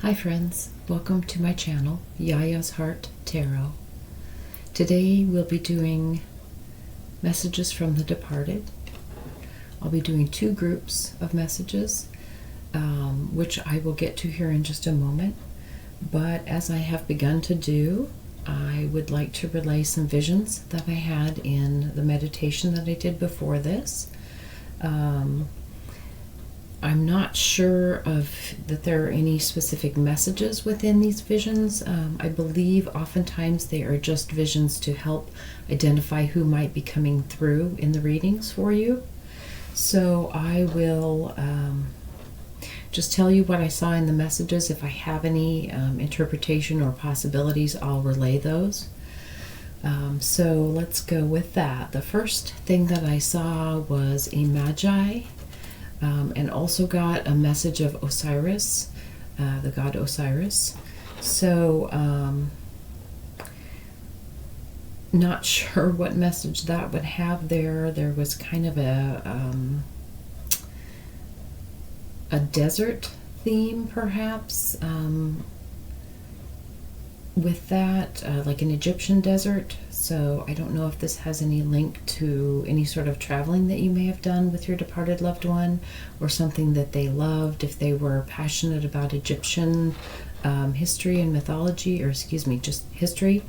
Hi friends, welcome to my channel, Yaya's Heart Tarot. Today we'll be doing messages from the departed. I'll be doing two groups of messages, which I will get to here in just a moment. But as I have begun to do, I would like to relay some visions that I had in the meditation that I did before this. I'm not sure that there are any specific messages within these visions. I believe oftentimes they are just visions to help identify who might be coming through in the readings for you. So I will just tell you what I saw in the messages. If I have any interpretation or possibilities, I'll relay those. So let's go with that. The first thing that I saw was a magi. And also got a message of Osiris, the god Osiris. So, not sure what message that would have there. There was kind of a desert theme, perhaps, with that, like an Egyptian desert. So I don't know if this has any link to any sort of traveling that you may have done with your departed loved one, or something that they loved, if they were passionate about Egyptian history and mythology, or excuse me, just history,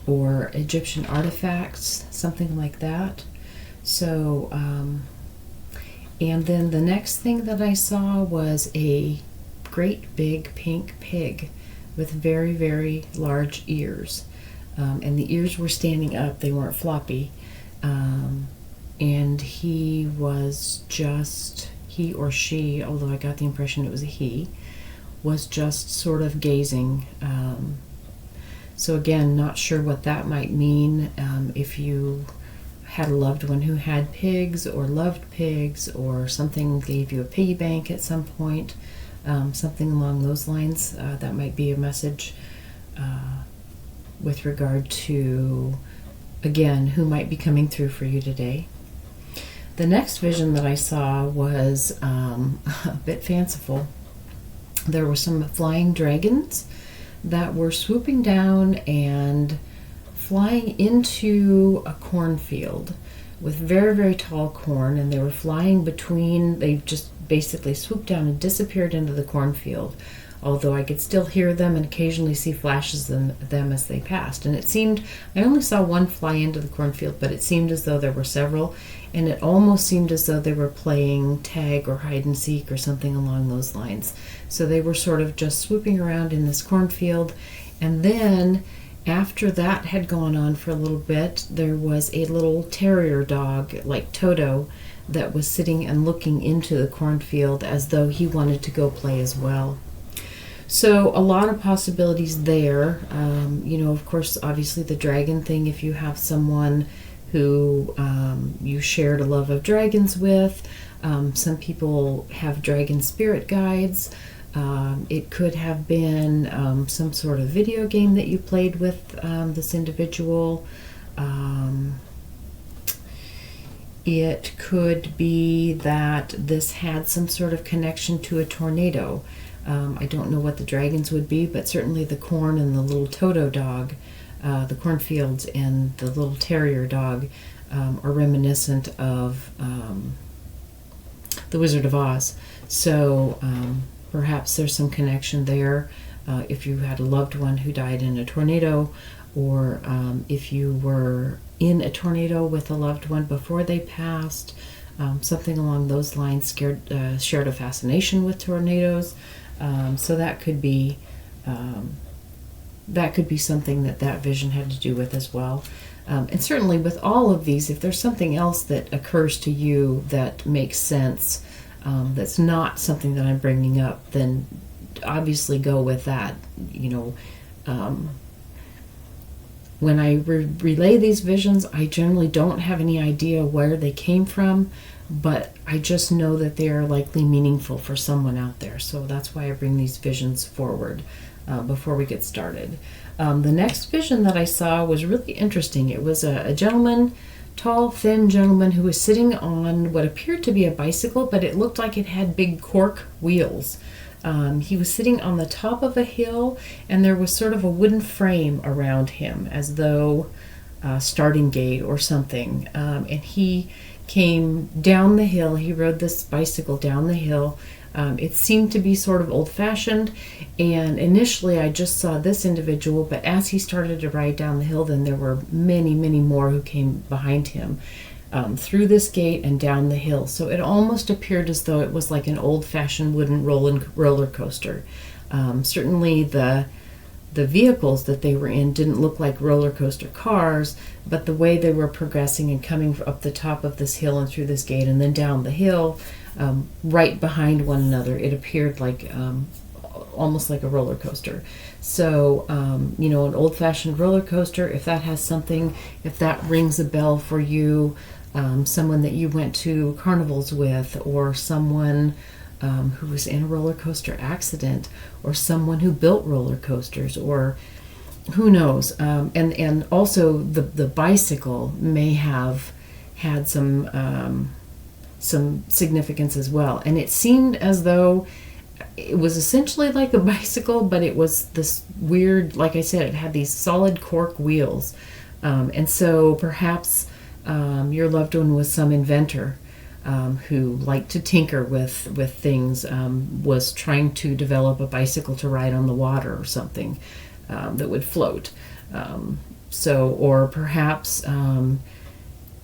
or Egyptian artifacts, something like that. So, and then the next thing that I saw was a great big pink pig with very, very large ears. And the ears were standing up, they weren't floppy. And he was just, he or she, although I got the impression it was a he, was just sort of gazing. So again, not sure what that might mean. If you had a loved one who had pigs or loved pigs, or something gave you a piggy bank at some point, something along those lines, that might be a message with regard to, again, who might be coming through for you today. The next vision that I saw was a bit fanciful. There were some flying dragons that were swooping down and flying into a cornfield with very, very tall corn, and they were flying between, they just basically swooped down and disappeared into the cornfield, although I could still hear them and occasionally see flashes of them as they passed. And it seemed, I only saw one fly into the cornfield, but it seemed as though there were several, and it almost seemed as though they were playing tag or hide and seek or something along those lines. So they were sort of just swooping around in this cornfield. And then after that had gone on for a little bit, there was a little terrier dog, like Toto, that was sitting and looking into the cornfield as though he wanted to go play as well. So a lot of possibilities there. Of course, obviously the dragon thing, if you have someone who you shared a love of dragons with. Some people have dragon spirit guides. It could have been some sort of video game that you played with this individual. It could be that this had some sort of connection to a tornado. I don't know what the dragons would be, but certainly the corn and the little Toto dog, the cornfields and the little terrier dog are reminiscent of the Wizard of Oz. So perhaps there's some connection there. If you had a loved one who died in a tornado, or if you were in a tornado with a loved one before they passed, something along those lines, shared a fascination with tornadoes. So that could be something that vision had to do with as well. And certainly with all of these, if there's something else that occurs to you that makes sense, that's not something that I'm bringing up, then obviously go with that. When I relay these visions, I generally don't have any idea where they came from, but I just know that they are likely meaningful for someone out there. So that's why I bring these visions forward before we get started. The next vision that I saw was really interesting. It was a gentleman, tall, thin gentleman, who was sitting on what appeared to be a bicycle, but it looked like it had big cork wheels. He was sitting on the top of a hill, and there was sort of a wooden frame around him, as though starting gate or something. And he came down the hill. He rode this bicycle down the hill. It seemed to be sort of old-fashioned, and initially I just saw this individual, but as he started to ride down the hill, then there were many, many more who came behind him through this gate and down the hill. So it almost appeared as though it was like an old-fashioned wooden roller coaster. Certainly the vehicles that they were in didn't look like roller coaster cars, but the way they were progressing and coming up the top of this hill and through this gate and then down the hill, right behind one another, it appeared like almost like a roller coaster. So, an old-fashioned roller coaster, if that has something, if that rings a bell for you, someone that you went to carnivals with, or someone who was in a roller coaster accident, or someone who built roller coasters, or who knows. And also the bicycle may have had some significance as well. And it seemed as though it was essentially like a bicycle, but it was this weird, like I said, it had these solid cork wheels. And so perhaps your loved one was some inventor who liked to tinker with things, was trying to develop a bicycle to ride on the water or something that would float. Or perhaps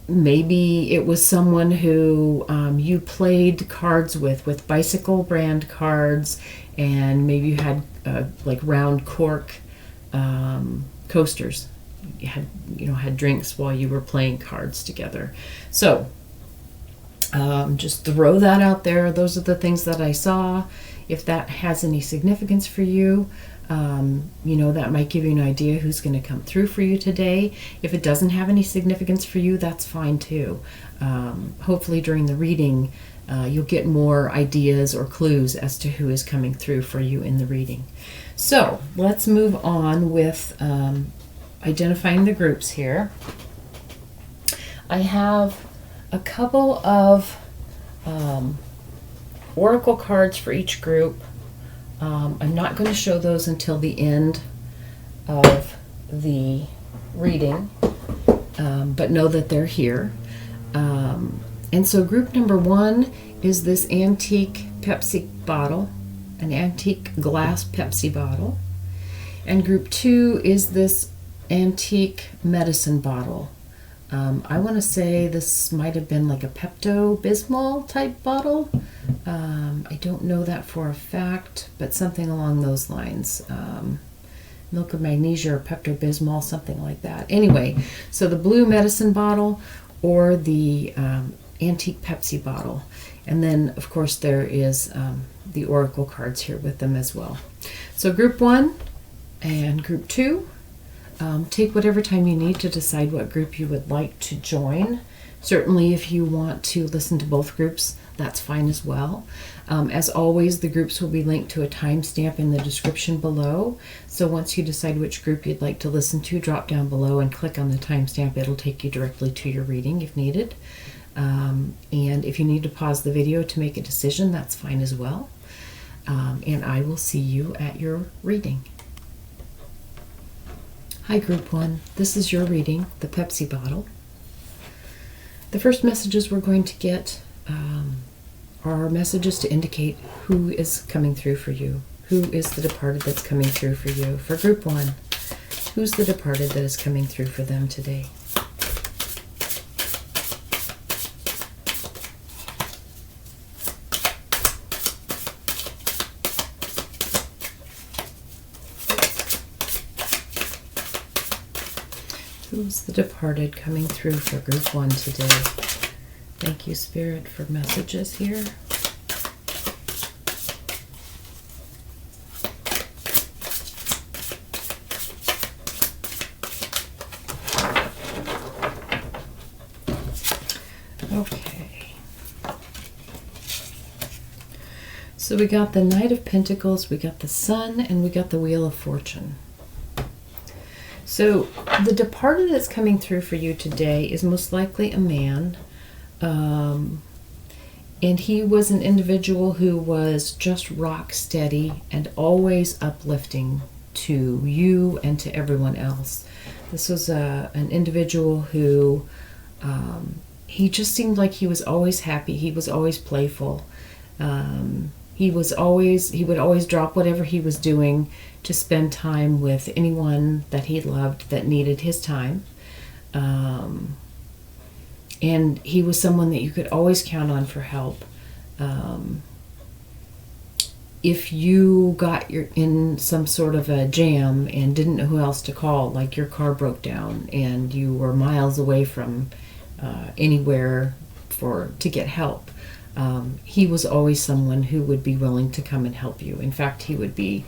maybe it was someone who you played cards with bicycle brand cards, and maybe you had like round cork coasters. You had drinks while you were playing cards together. So just throw that out there. Those are the things that I saw. If that has any significance for you, that might give you an idea who's going to come through for you today. If it doesn't have any significance for you, that's fine too. Hopefully during the reading, you'll get more ideas or clues as to who is coming through for you in the reading. So let's move on with identifying the groups here. I have a couple of oracle cards for each group. I'm not going to show those until the end of the reading, but know that they're here. And so group number 1 is this antique Pepsi bottle, an antique glass Pepsi bottle. And group 2 is this antique medicine bottle. I want to say this might have been like a Pepto-Bismol type bottle. I don't know that for a fact, but something along those lines. Milk of magnesia or Pepto-Bismol, something like that. Anyway, so the blue medicine bottle or the antique Pepsi bottle. And then, of course, there is the oracle cards here with them as well. So group 1 and group 2. Take whatever time you need to decide what group you would like to join. Certainly, if you want to listen to both groups, that's fine as well. As always, the groups will be linked to a timestamp in the description below. So once you decide which group you'd like to listen to, drop down below and click on the timestamp. It'll take you directly to your reading if needed. And if you need to pause the video to make a decision, that's fine as well. And I will see you at your reading. Hi Group 1, this is your reading, the Pepsi bottle. The first messages we're going to get are messages to indicate who is coming through for you. Who is the departed that's coming through for you? For Group 1, who's the departed that is coming through for them today? Who's the departed coming through for Group 1 today? Thank you, Spirit, for messages here. Okay. So we got the Knight of Pentacles, we got the Sun, and we got the Wheel of Fortune. So the departed that's coming through for you today is most likely a man. And he was an individual who was just rock steady and always uplifting to you and to everyone else. This was an individual who he just seemed like he was always happy. He was always playful. He would always drop whatever he was doing to spend time with anyone that he loved that needed his time. And he was someone that you could always count on for help. If you got in some sort of a jam and didn't know who else to call, like your car broke down and you were miles away from anywhere to get help, he was always someone who would be willing to come and help you. In fact, he would be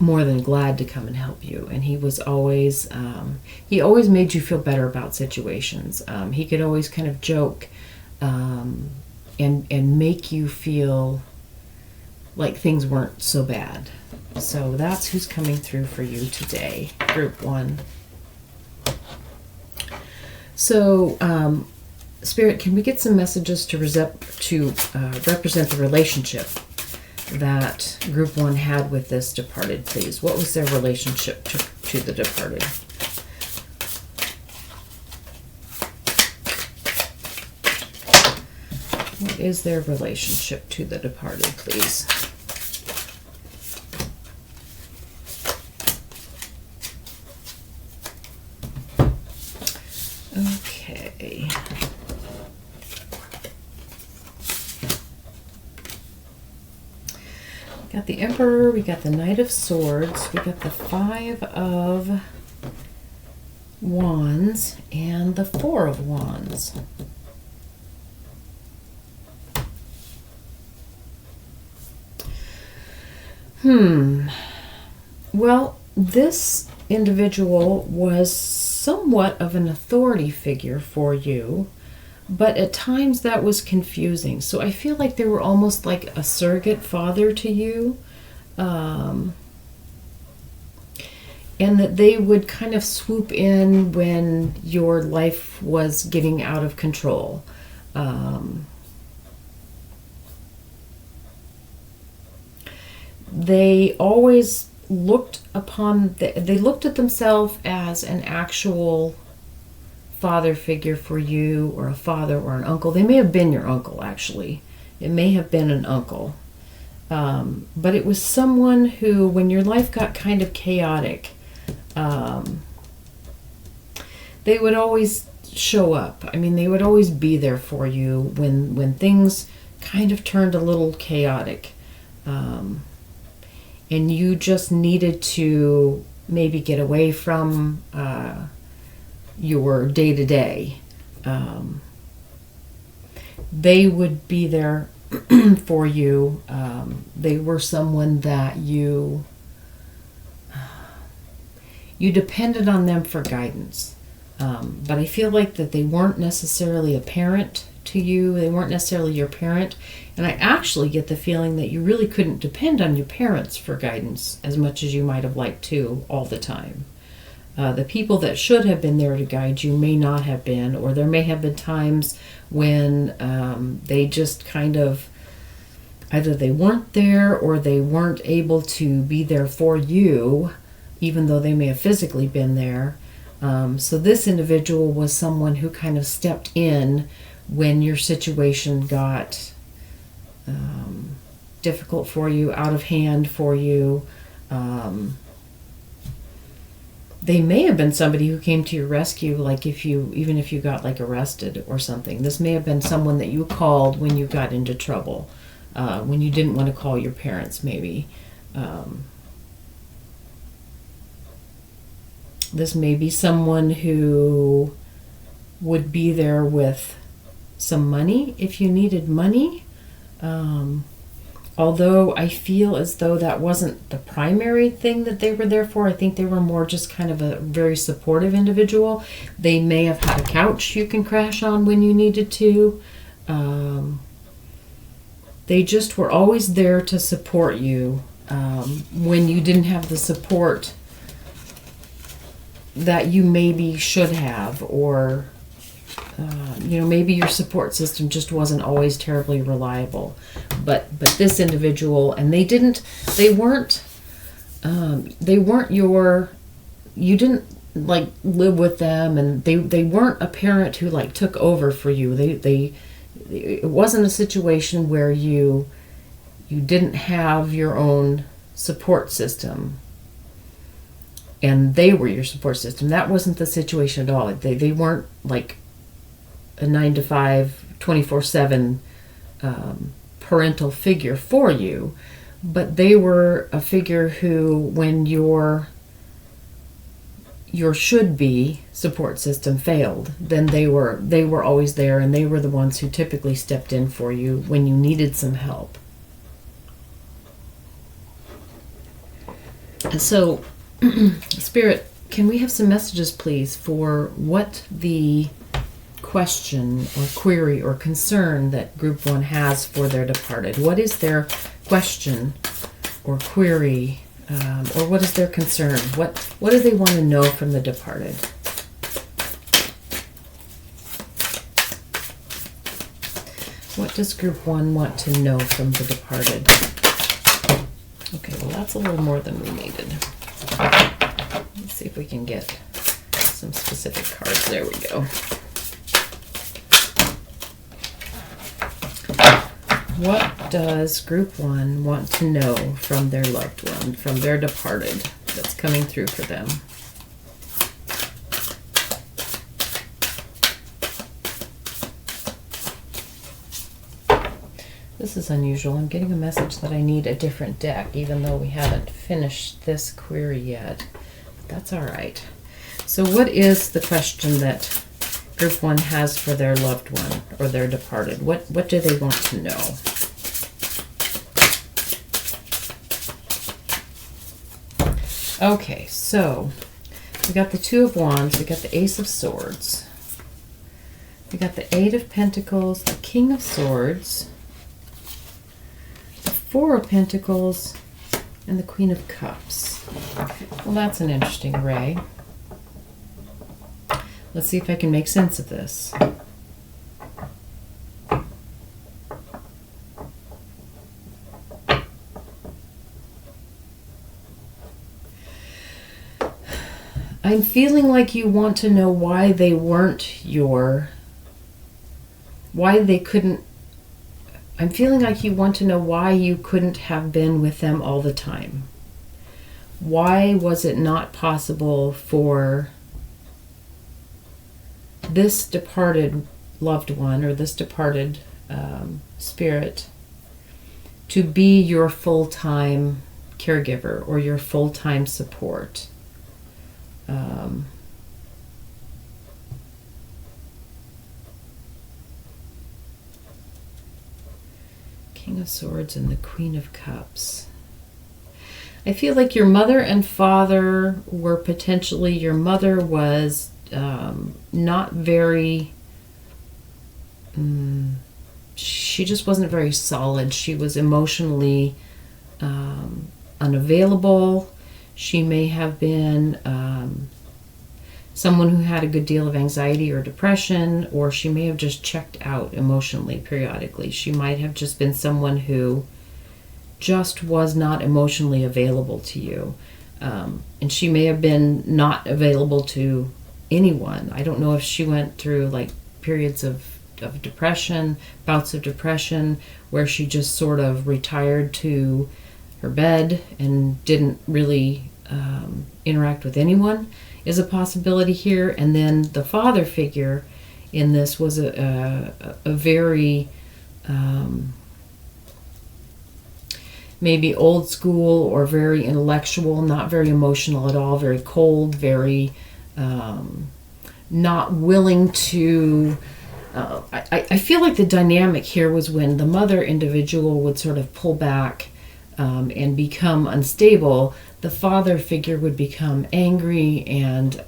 more than glad to come and help you. And he was always, he always made you feel better about situations. He could always kind of joke and make you feel like things weren't so bad. So that's who's coming through for you today, Group 1. So, Spirit, can we get some messages to represent the relationship that Group 1 had with this departed, please? What was their relationship to the departed? What is their relationship to the departed, please? Okay. We got the Emperor, we got the Knight of Swords, we got the 5 of Wands, and the 4 of Wands. Well, this individual was somewhat of an authority figure for you, but at times that was confusing. So I feel like they were almost like a surrogate father to you, and that they would kind of swoop in when your life was getting out of control. They always looked at themselves as an actual father figure for you, or a father or an uncle. They may have been your uncle, actually. It may have been an uncle. But it was someone who, when your life got kind of chaotic, they would always show up. I mean, they would always be there for you when things kind of turned a little chaotic. And you just needed to maybe get away from your day-to-day. They would be there for you. They were someone that you depended on them for guidance. But I feel like that they weren't necessarily a parent to you. They weren't necessarily your parent. And I actually get the feeling that you really couldn't depend on your parents for guidance as much as you might have liked to all the time. The people that should have been there to guide you may not have been, or there may have been times when they just kind of, either they weren't there or they weren't able to be there for you, even though they may have physically been there. So this individual was someone who kind of stepped in when your situation got difficult for you, out of hand for you. They may have been somebody who came to your rescue, like even if you got like arrested or something. This may have been someone that you called when you got into trouble, when you didn't want to call your parents, maybe. This may be someone who would be there with some money if you needed money. Although I feel as though that wasn't the primary thing that they were there for. I think they were more just kind of a very supportive individual. They may have had a couch you can crash on when you needed to. They just were always there to support you when you didn't have the support that you maybe should have, or maybe your support system just wasn't always terribly reliable. But this individual, and they weren't you didn't like live with them, and they weren't a parent who like took over for you. It wasn't a situation where you didn't have your own support system and they were your support system. That wasn't the situation at all. They weren't like a 9-to-5, 24/7 parental figure for you, but they were a figure who, when your should-be support system failed, then they were always there, and they were the ones who typically stepped in for you when you needed some help. And so, Spirit, can we have some messages, please, for what the question or query or concern that Group 1 has for their departed? What is their question or query, or what is their concern? What do they want to know from the departed? What does Group 1 want to know from the departed? Okay, well, that's a little more than we needed. Let's see if we can get some specific cards. There we go. What does Group 1 want to know from their loved one, from their departed, that's coming through for them? This is unusual. I'm getting a message that I need a different deck, even though we haven't finished this query yet. But that's all right. So what is the question that Group 1 has for their loved one or their departed? What do they want to know? Okay, so we got the Two of Wands, we got the Ace of Swords, we got the Eight of Pentacles, the King of Swords, the Four of Pentacles, and the Queen of Cups. Well, that's an interesting array. Let's see if I can make sense of this. I'm feeling like you want to know why they weren't why they couldn't. I'm feeling like you want to know why you couldn't have been with them all the time. Why was it not possible for this departed loved one or this departed spirit to be your full-time caregiver or your full-time support? King of Swords and the Queen of Cups. I feel like your mother and father were potentially, your mother was not very, she just wasn't very solid. She was emotionally unavailable. She may have been someone who had a good deal of anxiety or depression, or she may have just checked out emotionally periodically. She might have just been someone who just was not emotionally available to you. And she may have been not available to anyone. I don't know if she went through like periods of depression, bouts of depression, where she just sort of retired to her bed and didn't really interact with anyone, is a possibility here. And then the father figure in this was a very maybe old school or very intellectual, not very emotional at all, very cold, very not willing to. I feel like the dynamic here was when the mother individual would sort of pull back and become unstable, the father figure would become angry and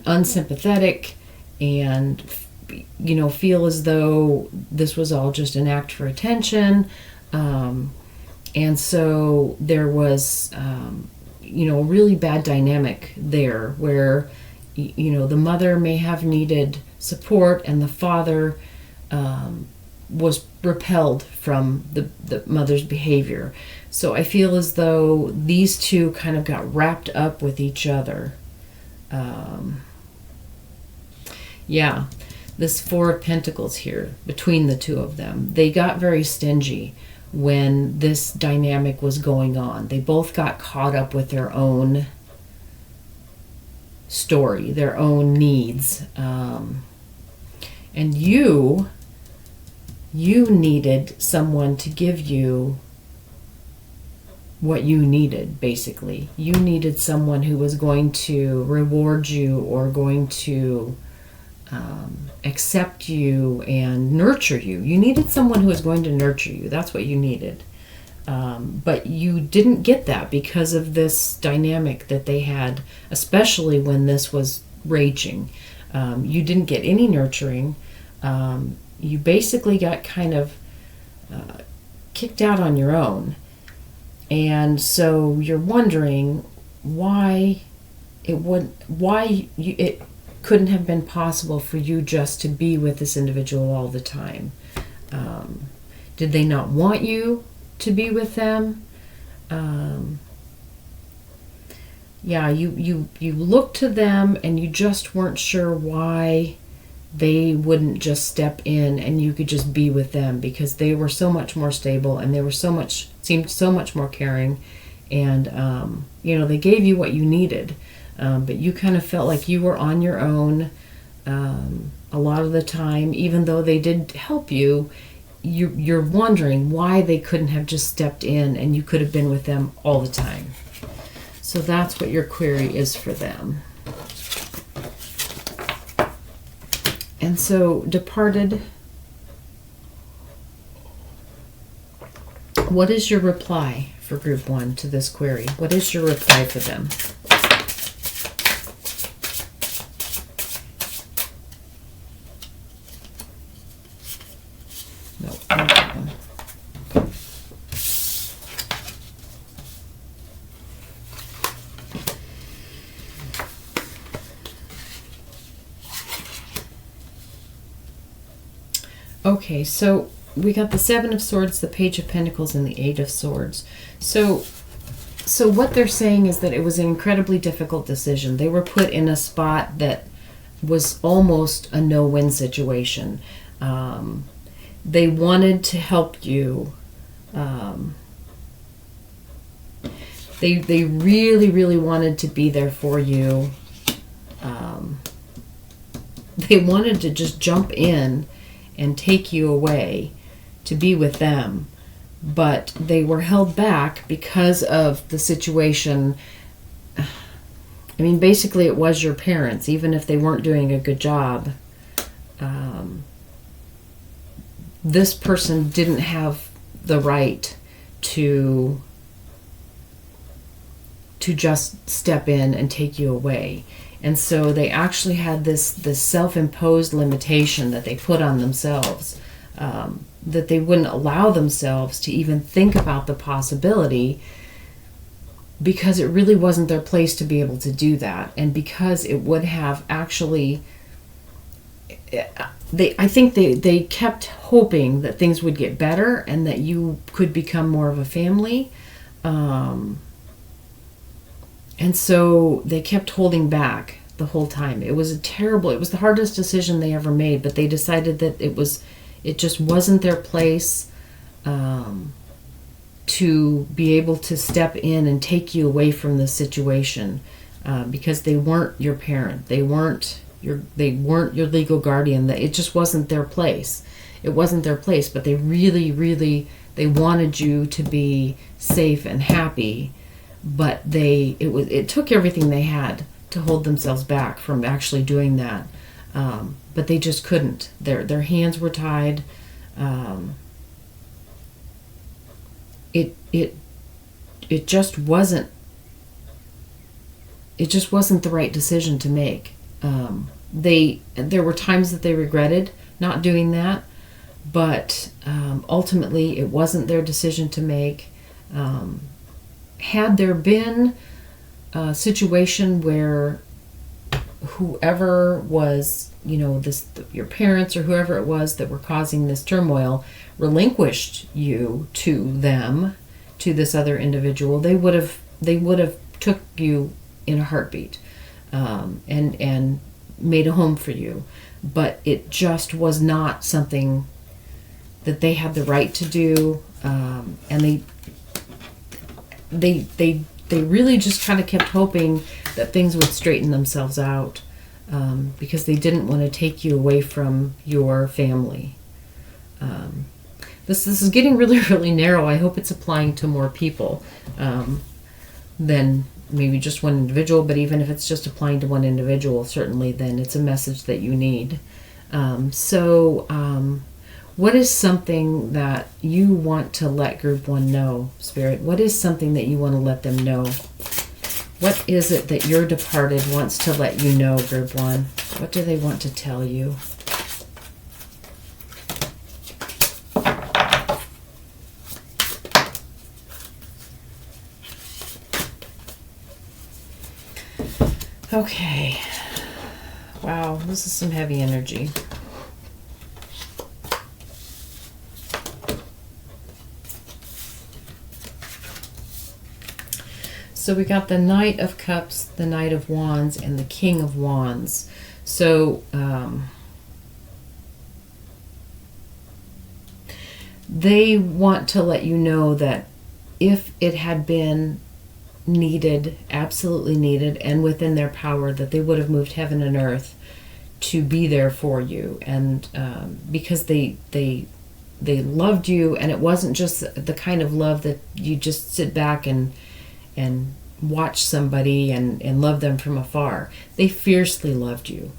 unsympathetic and feel as though this was all just an act for attention. And so there was a really bad dynamic there where the mother may have needed support, and the father was repelled from the mother's behavior. So I feel as though these two kind of got wrapped up with each other. Yeah, this Four of Pentacles here, between the two of them, they got very stingy when this dynamic was going on. They both got caught up with their own story, their own needs. And you needed someone to give you what you needed, basically. You needed someone who was going to reward you or going to accept you and nurture you. You needed someone who was going to nurture you. That's what you needed. But you didn't get that because of this dynamic that they had, especially when this was raging. You didn't get any nurturing. You basically got kind of kicked out on your own. And so you're wondering why it couldn't have been possible for you just to be with this individual all the time. Did they not want you to be with them? You looked to them and you just weren't sure why they wouldn't just step in and you could just be with them, because they were so much more stable and they were seemed so much more caring, and they gave you what you needed. But you kind of felt like you were on your own a lot of the time. Even though they did help you, you're wondering why they couldn't have just stepped in and you could have been with them all the time. So that's what your query is for them. And so, departed, what is your reply for group 1 to this query? What is your reply for them? Okay, so we got the Seven of Swords, the Page of Pentacles, and the Eight of Swords. So what they're saying is that it was an incredibly difficult decision. They were put in a spot that was almost a no-win situation. They wanted to help you. They really, really wanted to be there for you. They wanted to just jump in and take you away to be with them, but they were held back because of the situation. I mean, basically it was your parents, even if they weren't doing a good job. This person didn't have the right to just step in and take you away. And so they actually had this self-imposed limitation that they put on themselves, that they wouldn't allow themselves to even think about the possibility, because it really wasn't their place to be able to do that. And because it would have actually, I think they kept hoping that things would get better and that you could become more of a family. And so they kept holding back the whole time. It was the hardest decision they ever made, but they decided that it just wasn't their place to be able to step in and take you away from the situation, because they weren't your parent. They weren't your legal guardian. It just wasn't their place. It wasn't their place, but they really, really, they wanted you to be safe and happy. But it took everything they had to hold themselves back from actually doing that. But they just couldn't. Their hands were tied. It just wasn't the right decision to make. There were times that they regretted not doing that, but ultimately it wasn't their decision to make. Had there been a situation where whoever was, your parents or whoever it was that were causing this turmoil, relinquished you to them, to this other individual, they would have took you in a heartbeat, and made a home for you. But it just was not something that they had the right to do, and they really just kind of kept hoping that things would straighten themselves out, because they didn't want to take you away from your family. This is getting really, really narrow. I hope it's applying to more people than maybe just one individual, but even if it's just applying to one individual, certainly then it's a message that you need. What is something that you want to let Group 1 know, Spirit? What is something that you want to let them know? What is it that your departed wants to let you know, Group 1? What do they want to tell you? Okay. Wow, this is some heavy energy. So we got the Knight of Cups, the Knight of Wands, and the King of Wands. So they want to let you know that if it had been needed, absolutely needed, and within their power, that they would have moved heaven and earth to be there for you. And because they loved you, and it wasn't just the kind of love that you just sit back and watch somebody and love them from afar. They fiercely loved you,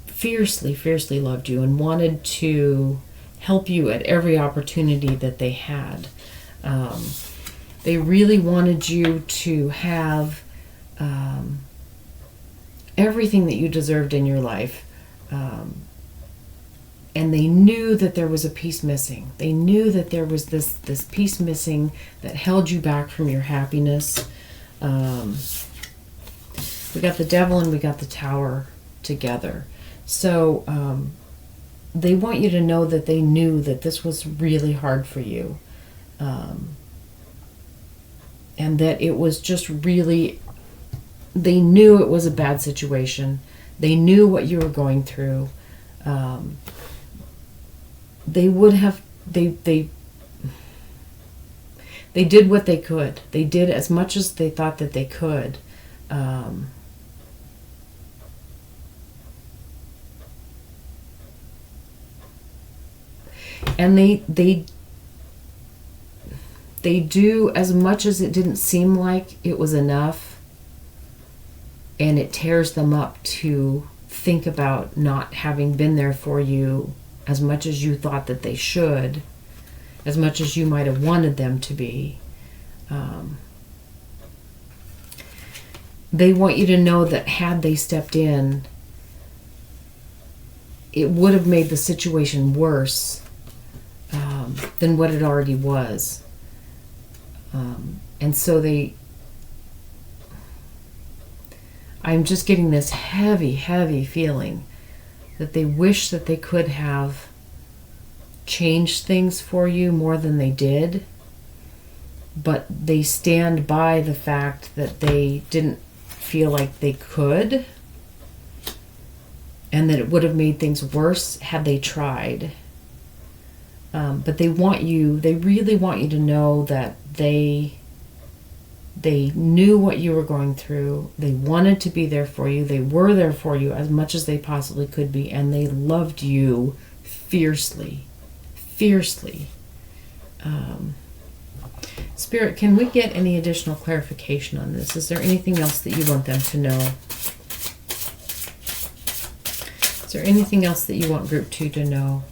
fiercely loved you, and wanted to help you at every opportunity that they had. They really wanted you to have everything that you deserved in your life. And they knew that there was a piece missing. They knew that there was this piece missing that held you back from your happiness. We got the Devil and we got the Tower together. So they want you to know that they knew that this was really hard for you. And that it was just really, they knew it was a bad situation. They knew what you were going through. They would have, they did what they could. They did as much as they thought that they could. And they do as much as it didn't seem like it was enough, and it tears them up to think about not having been there for you as much as you thought that they should, as much as you might have wanted them to be. They want you to know that had they stepped in, it would have made the situation worse than what it already was. And so I'm just getting this heavy feeling that they wish that they could have changed things for you more than they did, but they stand by the fact that they didn't feel like they could, and that it would have made things worse had they tried. But they really want you to know that they knew what you were going through. They wanted to be there for you. They were there for you as much as they possibly could be, and they loved you fiercely. Spirit, can we get any additional clarification on this? Is there anything else that you want them to know? Is there anything else that you want Group 2 to know?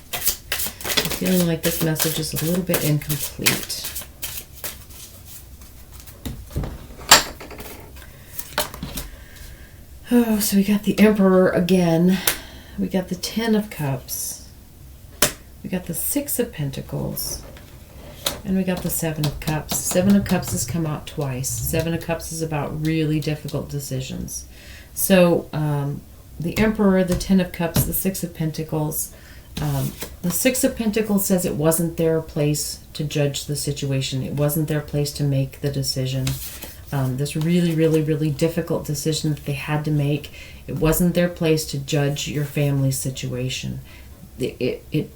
I'm feeling like this message is a little bit incomplete. Oh, so we got the Emperor again. We got the Ten of Cups. We got the Six of Pentacles. And we got the Seven of Cups. Seven of Cups has come out twice. Seven of Cups is about really difficult decisions. So the Emperor, the Ten of Cups, the Six of Pentacles. The Six of Pentacles says it wasn't their place to judge the situation. It wasn't their place to make the decision. This really, really, really difficult decision that they had to make. It wasn't their place to judge your family's situation. It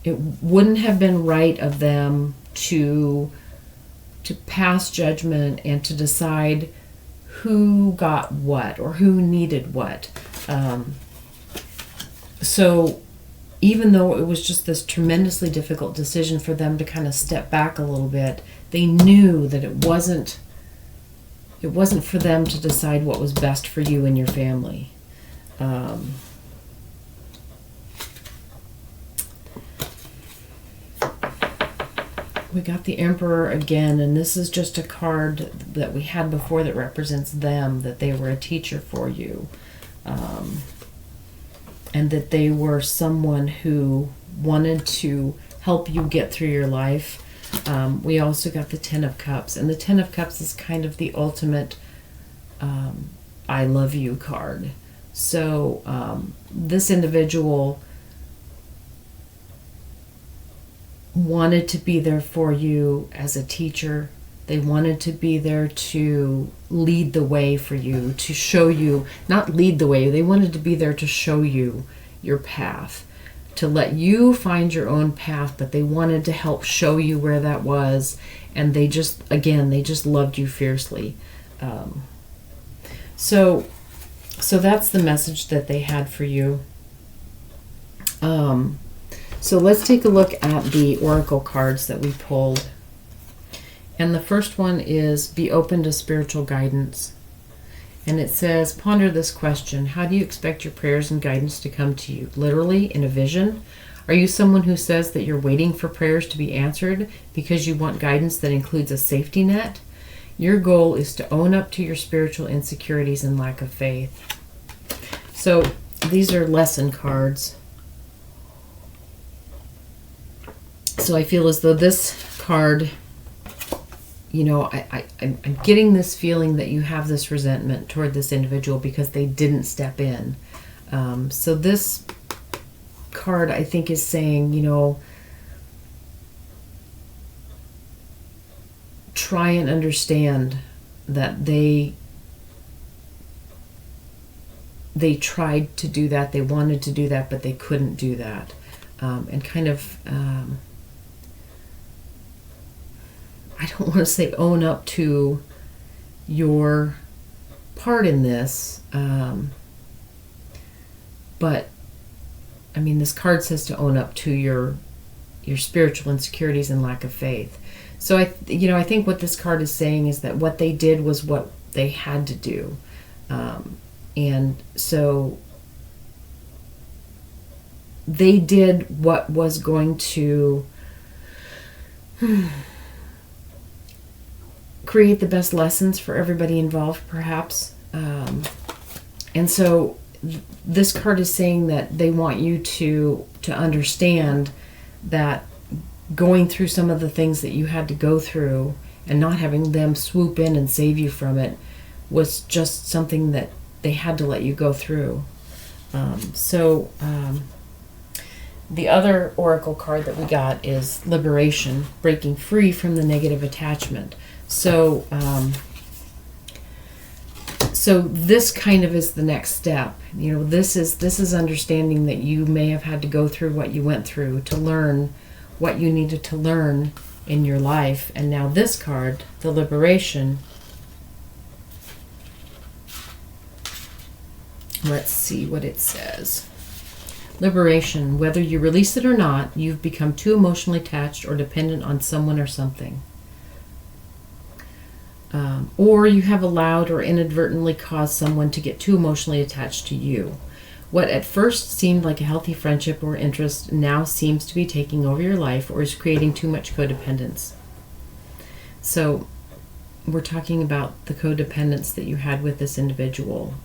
wouldn't have been right of them to pass judgment and to decide who got what or who needed what. So even though it was just this tremendously difficult decision for them to kind of step back a little bit, they knew that it wasn't for them to decide what was best for you and your family. We got the Emperor again, and this is just a card that we had before that represents them, that they were a teacher for you, and that they were someone who wanted to help you get through your life. We also got the Ten of Cups, and the Ten of Cups is kind of the ultimate I love you card. So this individual wanted to be there for you as a teacher. They wanted to be there to lead the way for you, to show you, not lead the way, they wanted to be there to show you your path, to let you find your own path, but they wanted to help show you where that was, and they just loved you fiercely. So that's the message that they had for you. So let's take a look at the oracle cards that we pulled. And the first one is be open to spiritual guidance. And it says, ponder this question. How do you expect your prayers and guidance to come to you? Literally, in a vision? Are you someone who says that you're waiting for prayers to be answered because you want guidance that includes a safety net? Your goal is to own up to your spiritual insecurities and lack of faith. So these are lesson cards. So I feel as though this card, you know, I'm getting this feeling that you have this resentment toward this individual because they didn't step in. So this card, I think, is saying, you know, try and understand that they tried to do that, they wanted to do that, but they couldn't do that. And kind of... I don't want to say own up to your part in this, but I mean, this card says to own up to your spiritual insecurities and lack of faith. So I think what this card is saying is that what they did was what they had to do, and so they did what was going to create the best lessons for everybody involved, perhaps. And so this card is saying that they want you to understand that going through some of the things that you had to go through and not having them swoop in and save you from it was just something that they had to let you go through. The other oracle card that we got is Liberation, breaking free from the negative attachment. So this kind of is the next step. You know, this is understanding that you may have had to go through what you went through to learn what you needed to learn in your life. And now this card, the Liberation, let's see what it says. Liberation, whether you release it or not, you've become too emotionally attached or dependent on someone or something. Or you have allowed or inadvertently caused someone to get too emotionally attached to you. What at first seemed like a healthy friendship or interest now seems to be taking over your life or is creating too much codependence. So we're talking about the codependence that you had with this individual,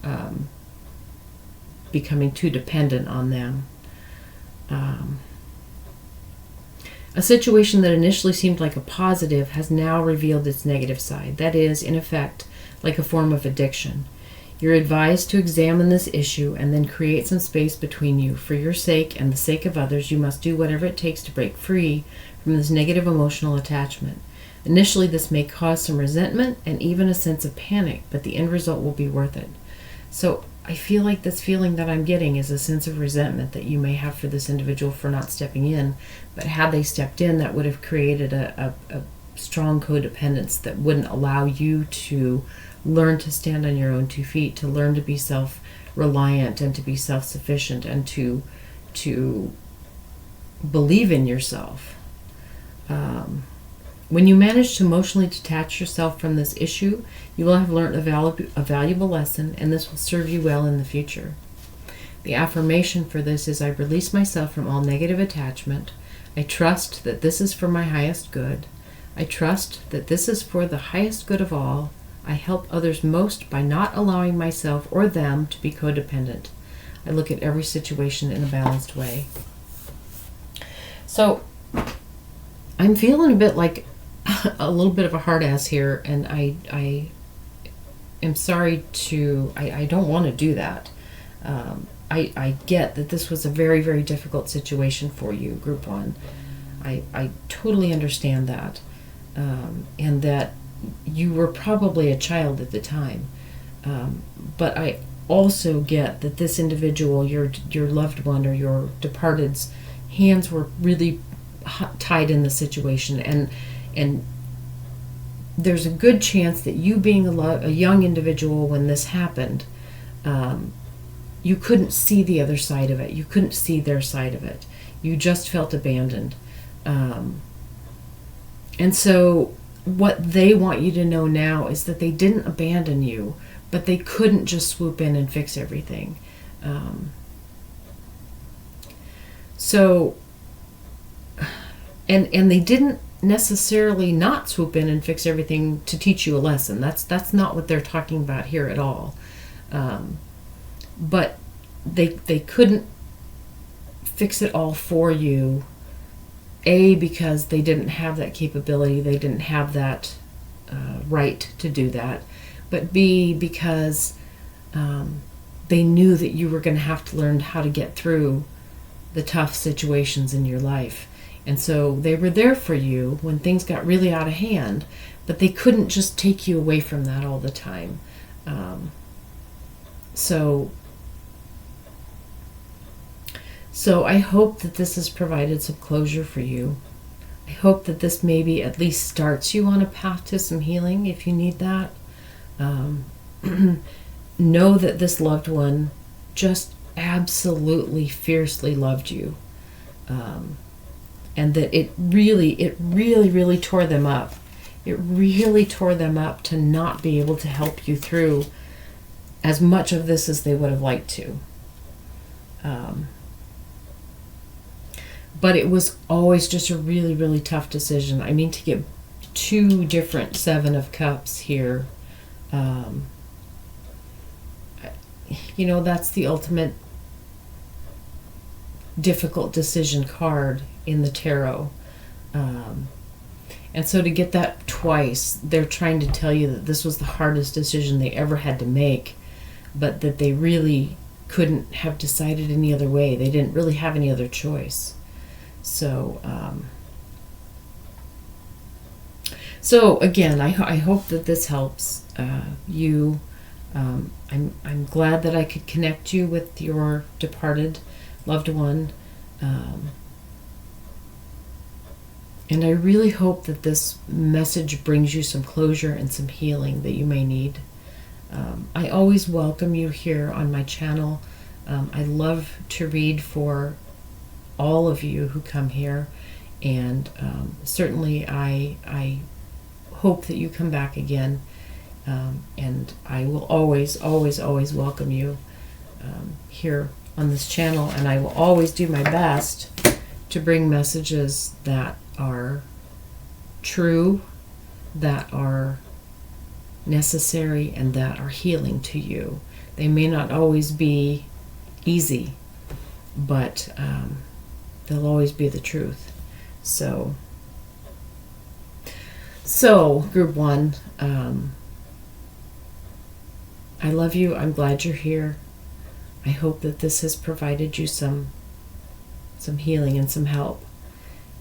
becoming too dependent on them. A situation that initially seemed like a positive has now revealed its negative side. That is, in effect, like a form of addiction. You're advised to examine this issue and then create some space between you. For your sake and the sake of others, you must do whatever it takes to break free from this negative emotional attachment. Initially, this may cause some resentment and even a sense of panic, but the end result will be worth it. So I feel like this feeling that I'm getting is a sense of resentment that you may have for this individual for not stepping in. But had they stepped in, that would have created a strong codependence that wouldn't allow you to learn to stand on your own 2 feet, to learn to be self-reliant and to be self-sufficient and to believe in yourself. When you manage to emotionally detach yourself from this issue, you will have learned a valuable lesson, and this will serve you well in the future. The affirmation for this is, I release myself from all negative attachment. I trust that this is for my highest good. I trust that this is for the highest good of all. I help others most by not allowing myself or them to be codependent. I look at every situation in a balanced way. So I'm feeling a bit like a little bit of a hard ass here, and I am sorry I don't want to do that. I get that this was a very, very difficult situation for you, Group 1. I totally understand that. And that you were probably a child at the time. But I also get that this individual, your loved one or your departed's hands were really tied in the situation, and there's a good chance that you being a young individual when this happened, you couldn't see the other side of it. You couldn't see their side of it. You just felt abandoned. And so what they want you to know now is that they didn't abandon you, but they couldn't just swoop in and fix everything. And they didn't necessarily not swoop in and fix everything to teach you a lesson. That's not what they're talking about here at all. But they couldn't fix it all for you. A, because they didn't have that capability, they didn't have that right to do that. But B, because they knew that you were going to have to learn how to get through the tough situations in your life. And so they were there for you when things got really out of hand, but they couldn't just take you away from that all the time. So I hope that this has provided some closure for you. I hope that this maybe at least starts you on a path to some healing if you need that. Know that this loved one just absolutely fiercely loved you. And that it really tore them up. It really tore them up to not be able to help you through as much of this as they would have liked to. But it was always just a really tough decision. I mean, to get 2 different 7 of Cups here, that's the ultimate difficult decision card in the tarot. And so to get that twice, they're trying to tell you that this was the hardest decision they ever had to make, but that they really couldn't have decided any other way. They didn't really have any other choice. So again, I hope that this helps you. I'm glad that I could connect you with your departed loved one. And I really hope that this message brings you some closure and some healing that you may need. I always welcome you here on my channel. I love to read for all of you who come here, and certainly I hope that you come back again, and I will always welcome you here on this channel, and I will always do my best to bring messages that are true, that are necessary, and that are healing to you. They may not always be easy, but they'll always be the truth. So Group 1, I love you. I'm glad you're here. I hope that this has provided you some healing and some help.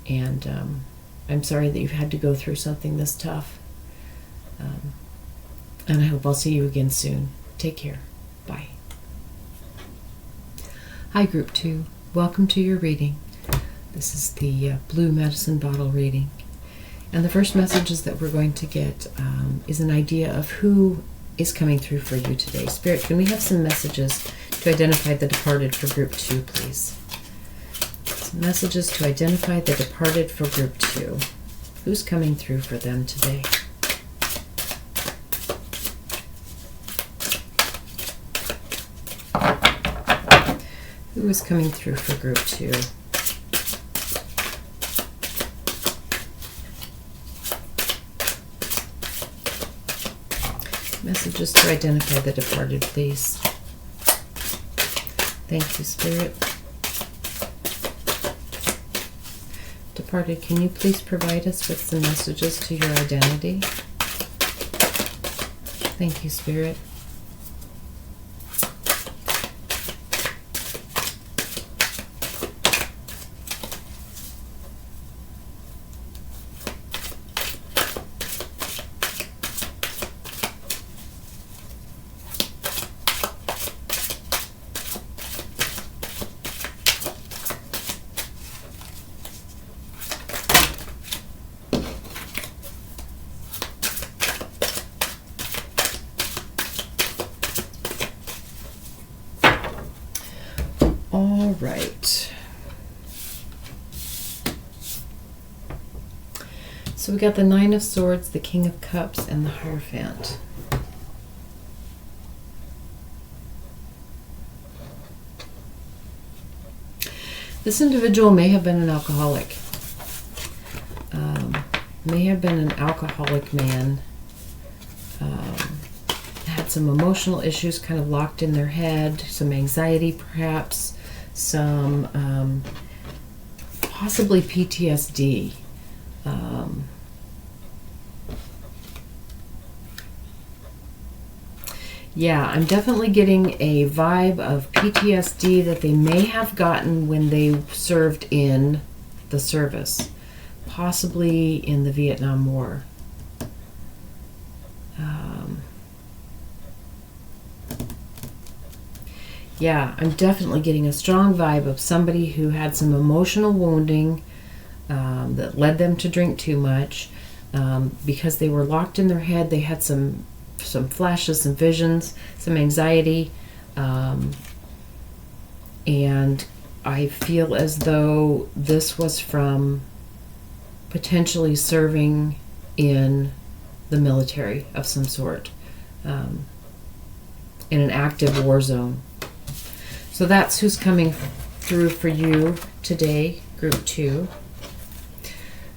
And I'm sorry that you've had to go through something this tough. And I hope I'll see you again soon. Take care. Bye. Hi, Group 2. Welcome to your reading. This is the blue medicine bottle reading. And the first messages that we're going to get is an idea of who is coming through for you today. Spirit, can we have some messages to identify the departed for Group 2, please? Some messages to identify the departed for Group 2. Who's coming through for them today? Who is coming through for Group 2? Messages to identify the departed, please. Thank you, Spirit. Departed, can you please provide us with some messages to your identity? Thank you, Spirit. All right. So we got the Nine of Swords, the King of Cups, and the Hierophant. This individual may have been an alcoholic. May have been an alcoholic man. Had some emotional issues kind of locked in their head, some anxiety perhaps, some possibly PTSD. Yeah, I'm definitely getting a vibe of PTSD that they may have gotten when they served in the service, possibly in the Vietnam War. Yeah, I'm definitely getting a strong vibe of somebody who had some emotional wounding that led them to drink too much. Because they were locked in their head, they had some flashes, some visions, some anxiety. And I feel as though this was from potentially serving in the military of some sort, in an active war zone. So that's who's coming through for you today, Group 2.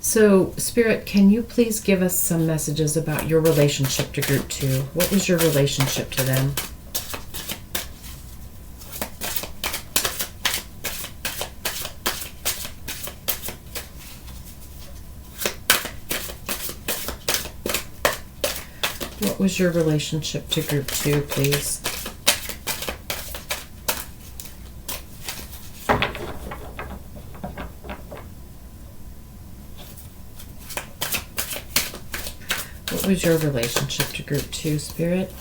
So, Spirit, can you please give us some messages about your relationship to Group 2? What was your relationship to them? What was your relationship to Group 2, please? What was your relationship to Group 2, Spirit?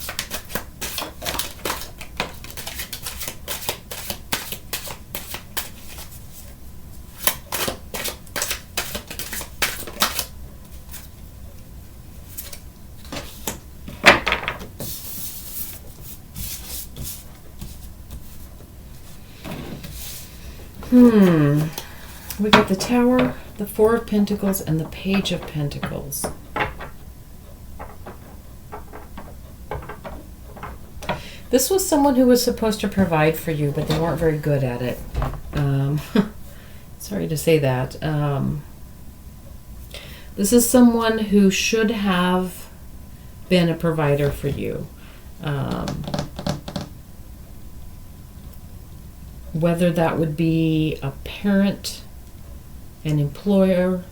We got the Tower, the Four of Pentacles, and the Page of Pentacles. This was someone who was supposed to provide for you, but they weren't very good at it. Sorry to say that. This is someone who should have been a provider for you. Whether that would be a parent, an employer,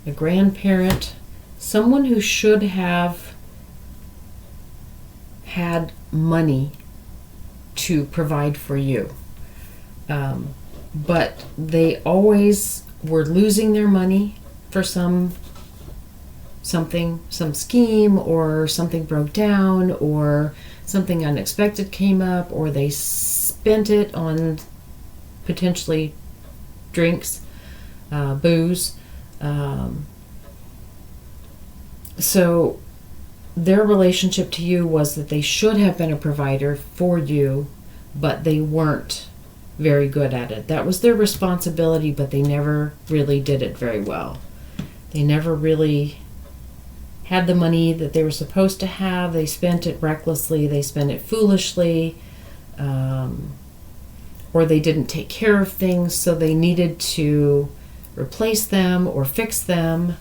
a grandparent, someone who should have had money to provide for you. But they always were losing their money for some scheme, or something broke down, or something unexpected came up, or they spent it on potentially drinks, booze. So their relationship to you was that they should have been a provider for you, but they weren't very good at it. That was their responsibility, but they never really did it very well. They never really had the money that they were supposed to have. They spent it recklessly. They spent it foolishly. Or they didn't take care of things, so they needed to replace them or fix them.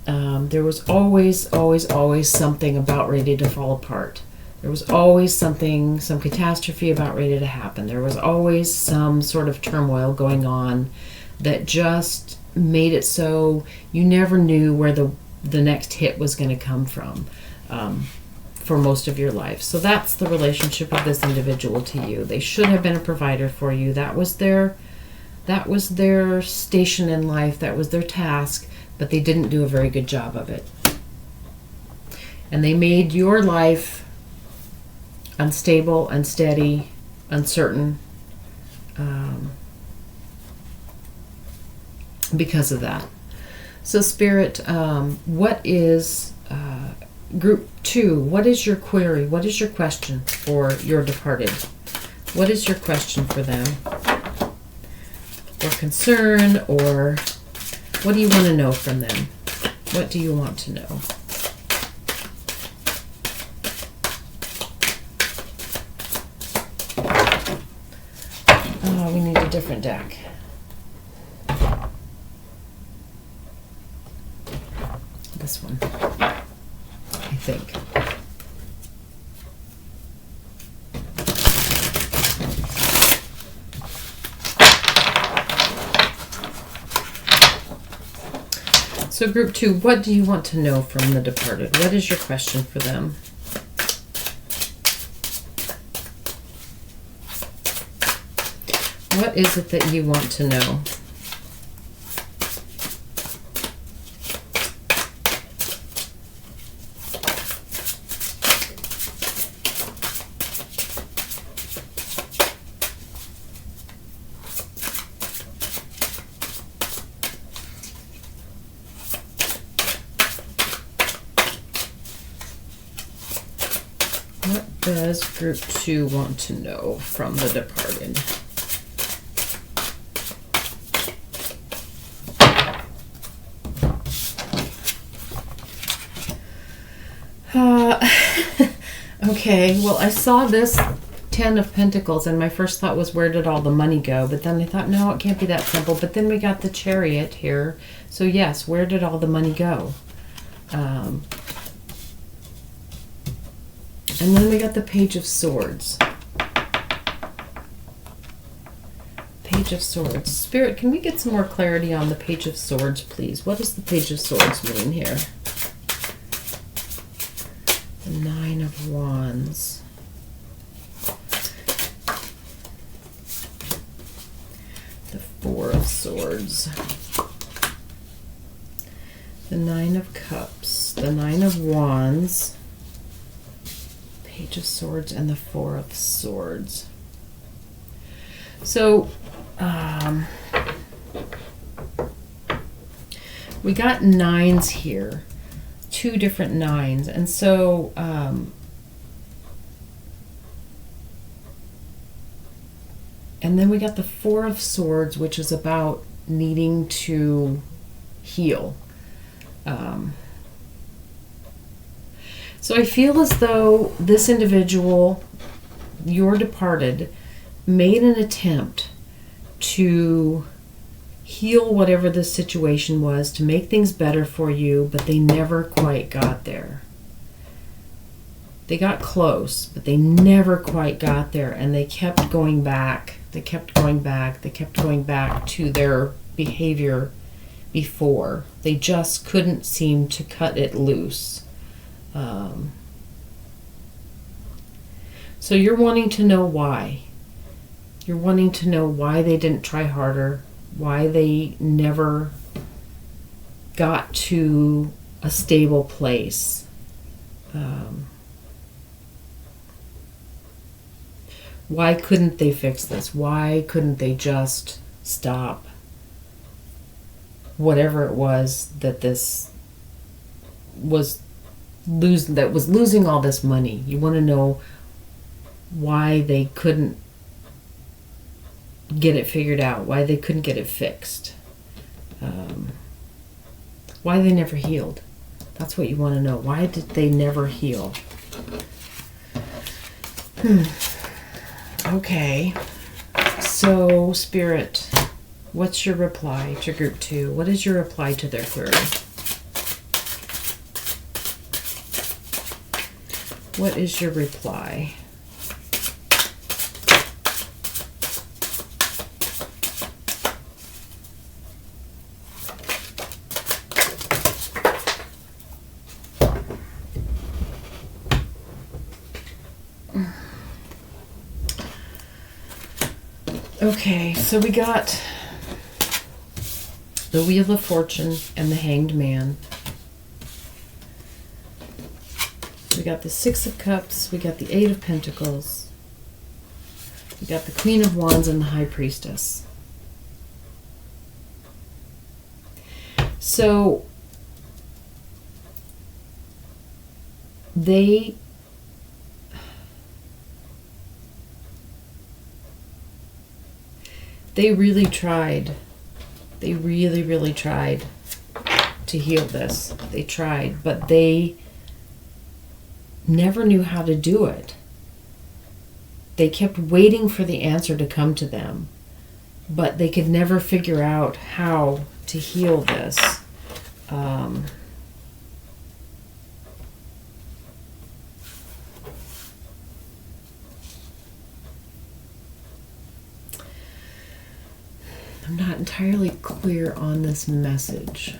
There was always something about ready to fall apart. There was always some catastrophe about ready to happen. There was always some sort of turmoil going on that just made it so you never knew where the next hit was going to come from for most of your life. So that's the relationship of this individual to you. They should have been a provider for you. That was their station in life. That was their task, but they didn't do a very good job of it. And they made your life unstable, unsteady, uncertain, because of that. So Spirit, what is group 2? What is your query? What is your question for your departed? What is your question for them? Or concern, or what do you want to know from them? What do you want to know? Oh, we need a different deck. This one, I think. So group 2, what do you want to know from the departed? What is your question for them? What is it that you want to know? What does group 2 want to know from the departed? Okay, well, I saw this 10 of Pentacles, and my first thought was, where did all the money go? But then I thought, no, it can't be that simple. But then we got the Chariot here. So yes, where did all the money go? And then we got the Page of Swords. Page of Swords. Spirit, can we get some more clarity on the Page of Swords, please? What does the Page of Swords mean here? The 9 of Wands. The 4 of Swords. The 9 of Cups. The 9 of Wands. Page of Swords and the 4 of Swords. So, we got 9s here. 2 different 9s. And so, and then we got the 4 of Swords, which is about needing to heal. So I feel as though this individual, your departed, made an attempt to heal whatever the situation was, to make things better for you, but they never quite got there. They got close, but they never quite got there, and they kept going back. They kept going back. They kept going back to their behavior before. They just couldn't seem to cut it loose. So you're wanting to know why. You're wanting to know why they didn't try harder, why they never got to a stable place. Why couldn't they fix this? Why couldn't they just stop whatever it was that this was losing all this money? You want to know why they couldn't get it figured out, why they couldn't get it fixed, why they never healed. That's what you want to know. Why did they never heal? Okay, so Spirit, what's your reply to group 2? What is your reply to their query? What is your reply? Okay, so we got the Wheel of Fortune and the Hanged Man. We got the Six of Cups, we got the Eight of Pentacles, we got the Queen of Wands and the High Priestess. So they really tried. They really, really tried to heal this. They tried, but they never knew how to do it. They kept waiting for the answer to come to them, but they could never figure out how to heal this. I'm not entirely clear on this message.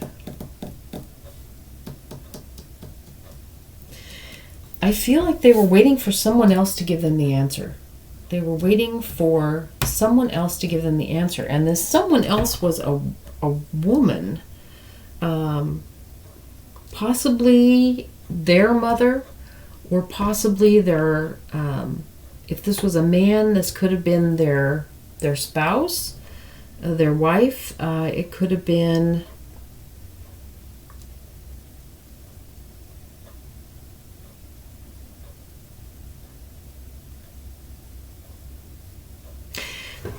I feel like they were waiting for someone else to give them the answer. They were waiting for someone else to give them the answer. And this someone else was a woman. Possibly their mother, or possibly their, if this was a man, this could have been their spouse, their wife. It could have been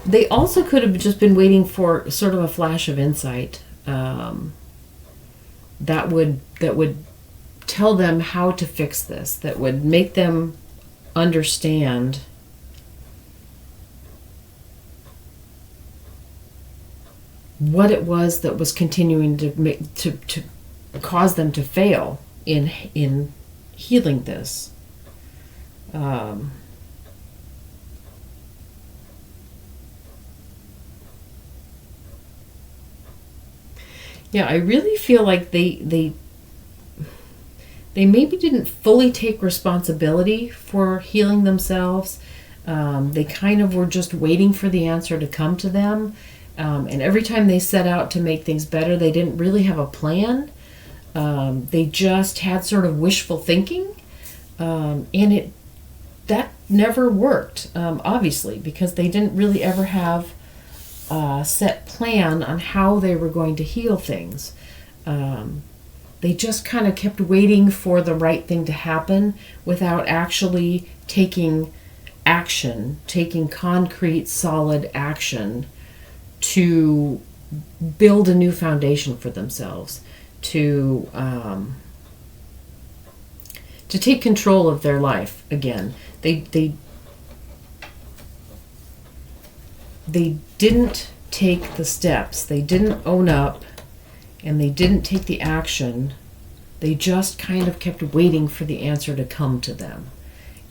they also could have just been waiting for sort of a flash of insight that would tell them how to fix this, that would make them understand what it was that was continuing to cause them to fail in healing this. Yeah, I really feel like they maybe didn't fully take responsibility for healing themselves. They kind of were just waiting for the answer to come to them. And every time they set out to make things better, they didn't really have a plan. They just had sort of wishful thinking. And that never worked, obviously, because they didn't really ever have a set plan on how they were going to heal things. They just kind of kept waiting for the right thing to happen without actually taking action, taking concrete, solid action to build a new foundation for themselves, to take control of their life again. They didn't take the steps. They didn't own up, and they didn't take the action. They just kind of kept waiting for the answer to come to them,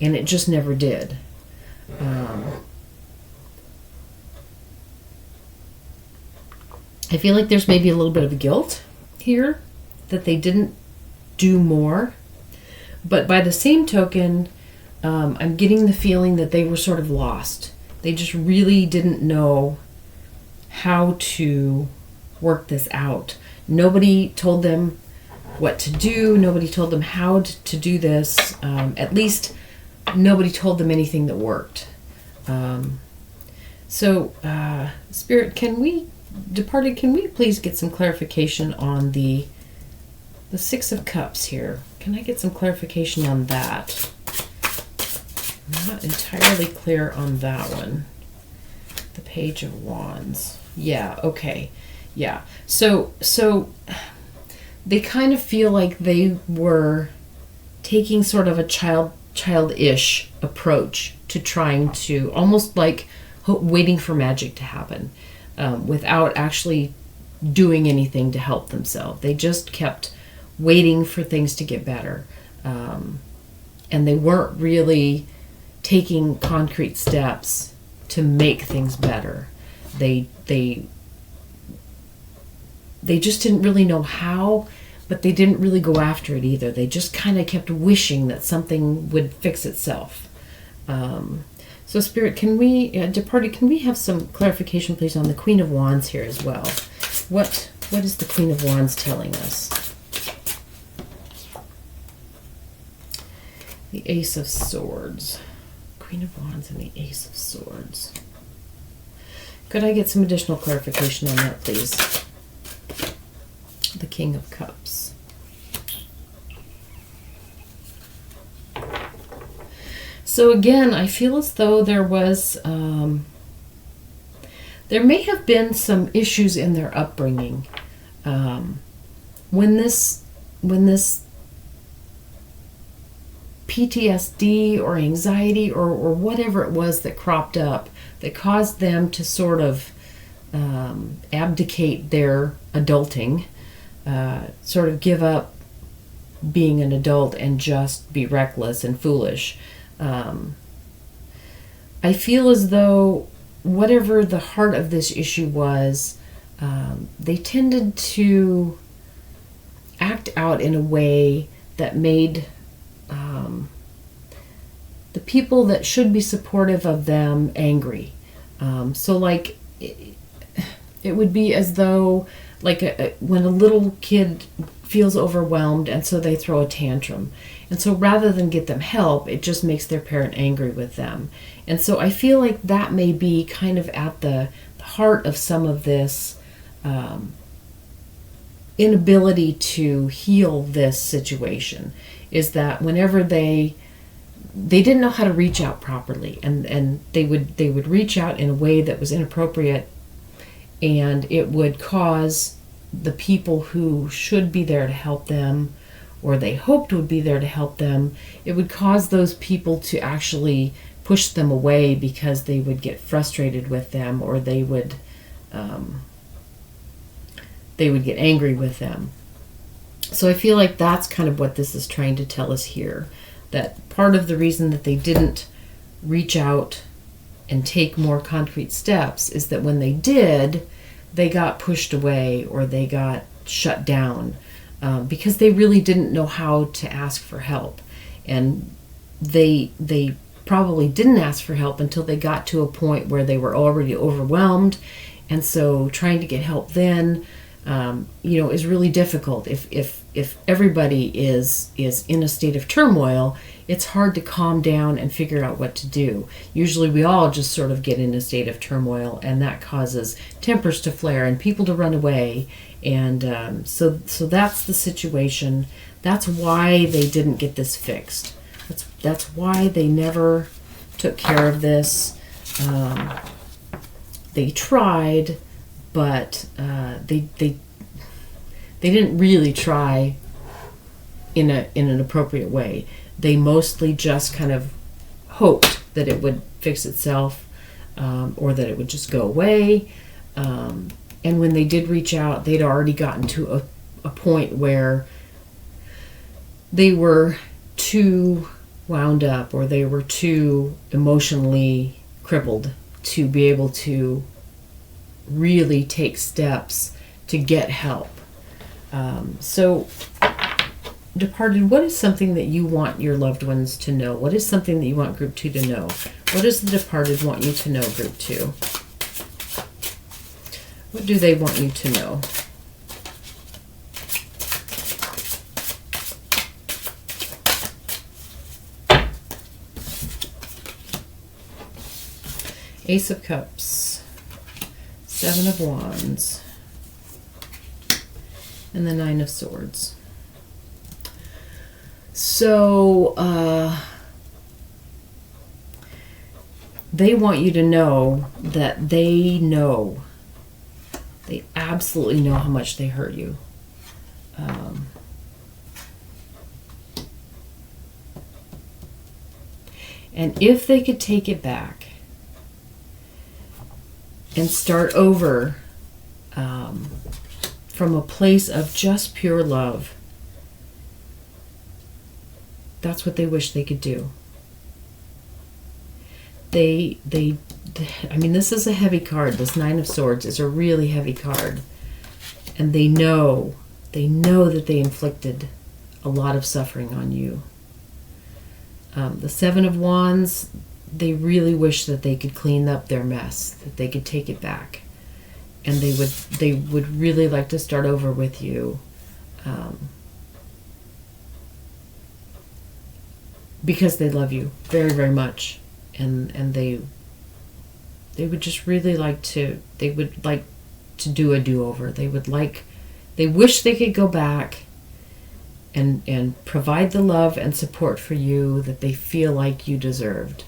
and it just never did. I feel like there's maybe a little bit of guilt here that they didn't do more. But by the same token, I'm getting the feeling that they were sort of lost. They just really didn't know how to work this out. Nobody told them what to do. Nobody told them how to do this. At least nobody told them anything that worked. Spirit, can we please get some clarification on the Six of Cups here? Can I get some clarification on that? I'm not entirely clear on that one. The Page of Wands. Yeah, okay. Yeah. So they kind of feel like they were taking sort of a childish approach to trying to, almost like waiting for magic to happen, without actually doing anything to help themselves. They just kept waiting for things to get better. And they weren't really taking concrete steps to make things better. They just didn't really know how, but they didn't really go after it either. They just kind of kept wishing that something would fix itself. So Spirit, can we have some clarification, please, on the Queen of Wands here as well? What is the Queen of Wands telling us? The Ace of Swords. Queen of Wands and the Ace of Swords. Could I get some additional clarification on that, please? The King of Cups. So again, I feel as though there was, there may have been some issues in their upbringing. When this PTSD or anxiety or whatever it was that cropped up that caused them to sort of abdicate their adulting, sort of give up being an adult and just be reckless and foolish. I feel as though whatever the heart of this issue was, they tended to act out in a way that made the people that should be supportive of them angry. So like it would be as though like when a little kid feels overwhelmed and so they throw a tantrum. And so rather than get them help, it just makes their parent angry with them. And so I feel like that may be kind of at the heart of some of this inability to heal this situation, is that whenever they didn't know how to reach out properly, and they would reach out in a way that was inappropriate, and it would cause the people who should be there to help them, or they hoped would be there to help them, it would cause those people to actually push them away because they would get frustrated with them, or they would get angry with them. So I feel like that's kind of what this is trying to tell us here, that part of the reason that they didn't reach out and take more concrete steps is that when they did, they got pushed away or they got shut down, because they really didn't know how to ask for help. And they probably didn't ask for help until they got to a point where they were already overwhelmed. And so trying to get help then, is really difficult. If everybody is in a state of turmoil, it's hard to calm down and figure out what to do. Usually we all just sort of get in a state of turmoil, and that causes tempers to flare and people to run away. And so that's the situation. That's why they didn't get this fixed. That's why they never took care of this. They tried, but they didn't really try in an appropriate way. They mostly just kind of hoped that it would fix itself, or that it would just go away. And when they did reach out, they'd already gotten to a point where they were too wound up, or they were too emotionally crippled to be able to really take steps to get help. So departed, what is something that you want your loved ones to know? What is something that you want group 2 to know? What does the departed want you to know, group 2? What do they want you to know? Ace of Cups, 7 of Wands, and the 9 of Swords. So, they want you to know that they absolutely know how much they hurt you. And if they could take it back and start over from a place of just pure love, that's what they wish they could do. I mean, this is a heavy card. This 9 of Swords is a really heavy card. And they know that they inflicted a lot of suffering on you. The 7 of Wands, they really wish that they could clean up their mess, that they could take it back. And they would really like to start over with you. Because they love you very, very much. And they would just really like to, they would like to do a do-over. They wish they could go back and provide the love and support for you that they feel like you deserved.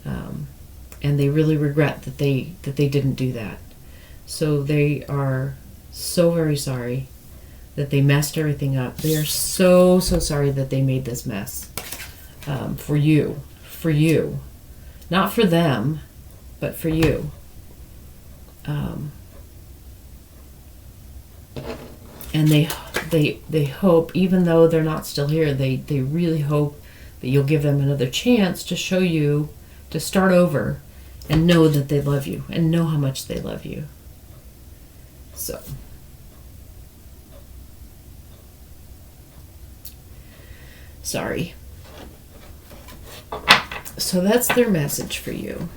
And they really regret that they didn't do that. So they are so very sorry that they messed everything up. They are so, so sorry that they made this mess. For you. Not for them, but for you. And they hope, even though they're not still here, they really hope that you'll give them another chance to show you, to start over and know that they love you and know how much they love you. So. Sorry. So that's their message for you.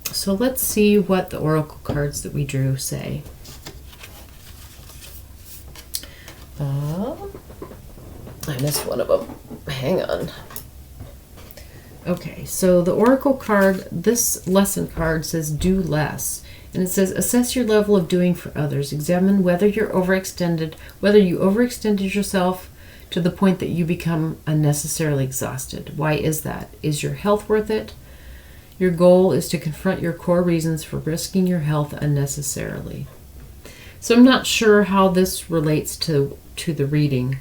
So let's see what the oracle cards that we drew say. I missed one of them. Hang on. Okay, so the oracle card, this lesson card says do less. And it says assess your level of doing for others. Examine whether you overextended yourself to the point that you become unnecessarily exhausted. Why is that? Is your health worth it? Your goal is to confront your core reasons for risking your health unnecessarily. So I'm not sure how this relates to the reading.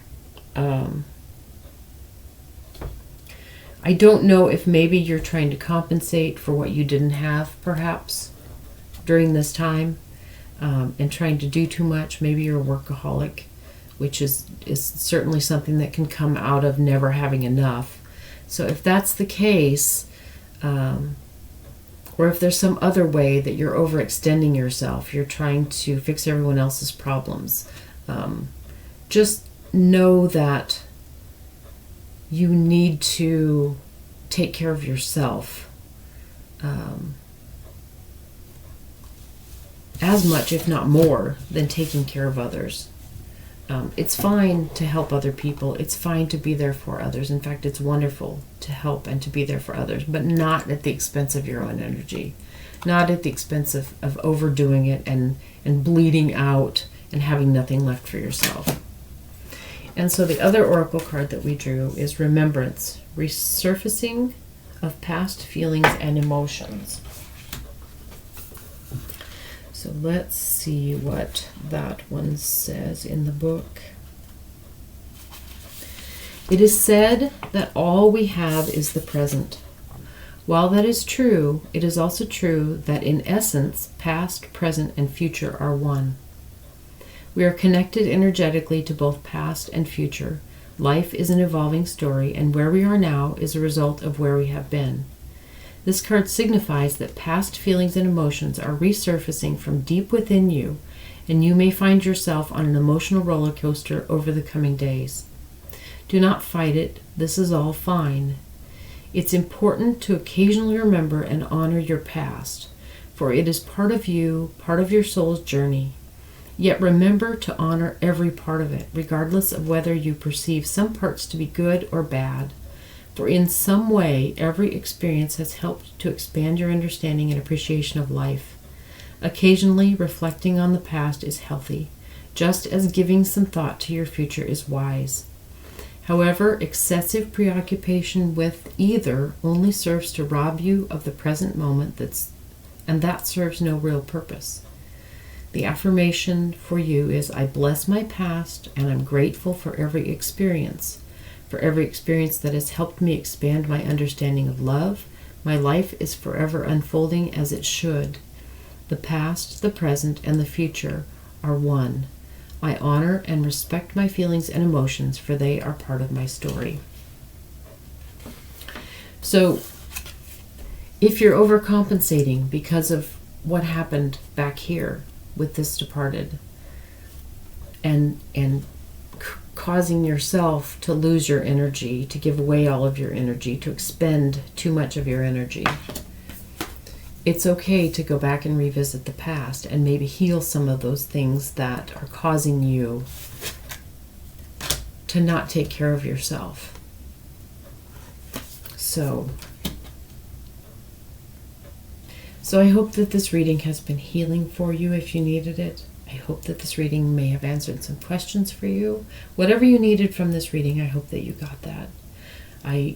I don't know if maybe you're trying to compensate for what you didn't have, perhaps, during this time, and trying to do too much. Maybe you're a workaholic, which is certainly something that can come out of never having enough. So if that's the case, or if there's some other way that you're overextending yourself, you're trying to fix everyone else's problems, just know that you need to take care of yourself as much, if not more, than taking care of others. It's fine to help other people. It's fine to be there for others. In fact, it's wonderful to help and to be there for others, but not at the expense of your own energy. Not at the expense of overdoing it and bleeding out and having nothing left for yourself. And so the other oracle card that we drew is Remembrance, resurfacing of past feelings and emotions. So let's see what that one says in the book. It is said that all we have is the present. While that is true, it is also true that in essence, past, present, and future are one. We are connected energetically to both past and future. Life is an evolving story, and where we are now is a result of where we have been. This card signifies that past feelings and emotions are resurfacing from deep within you, and you may find yourself on an emotional roller coaster over the coming days. Do not fight it. This is all fine. It's important to occasionally remember and honor your past, for it is part of you, part of your soul's journey. Yet remember to honor every part of it, regardless of whether you perceive some parts to be good or bad. For in some way, every experience has helped to expand your understanding and appreciation of life. Occasionally, reflecting on the past is healthy, just as giving some thought to your future is wise. However, excessive preoccupation with either only serves to rob you of the present moment, and that serves no real purpose. The affirmation for you is, I bless my past and I'm grateful for every experience that has helped me expand my understanding of love. My life is forever unfolding as it should. The past, the present, and the future are one. I honor and respect my feelings and emotions, for they are part of my story. So, if you're overcompensating because of what happened back here with this departed, and causing yourself to lose your energy, to give away all of your energy, to expend too much of your energy, it's okay to go back and revisit the past and maybe heal some of those things that are causing you to not take care of yourself. So I hope that this reading has been healing for you if you needed it. I hope that this reading may have answered some questions for you. Whatever you needed from this reading, I hope that you got that. I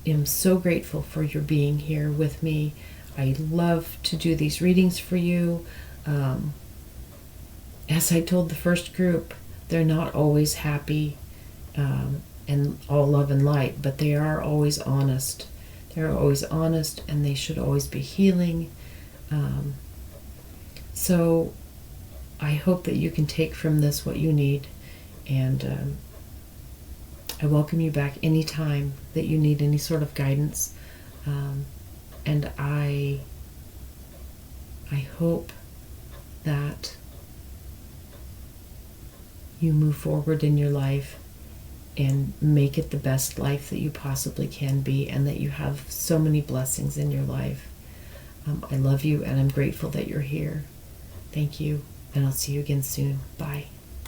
am so grateful for your being here with me. I love to do these readings for you. As I told the first group, they're not always happy and all love and light, but they are always honest. They're always honest, and they should always be healing. So I hope that you can take from this what you need, and I welcome you back anytime that you need any sort of guidance. And I hope that you move forward in your life and make it the best life that you possibly can be, and that you have so many blessings in your life. I love you, and I'm grateful that you're here. Thank you, and I'll see you again soon. Bye.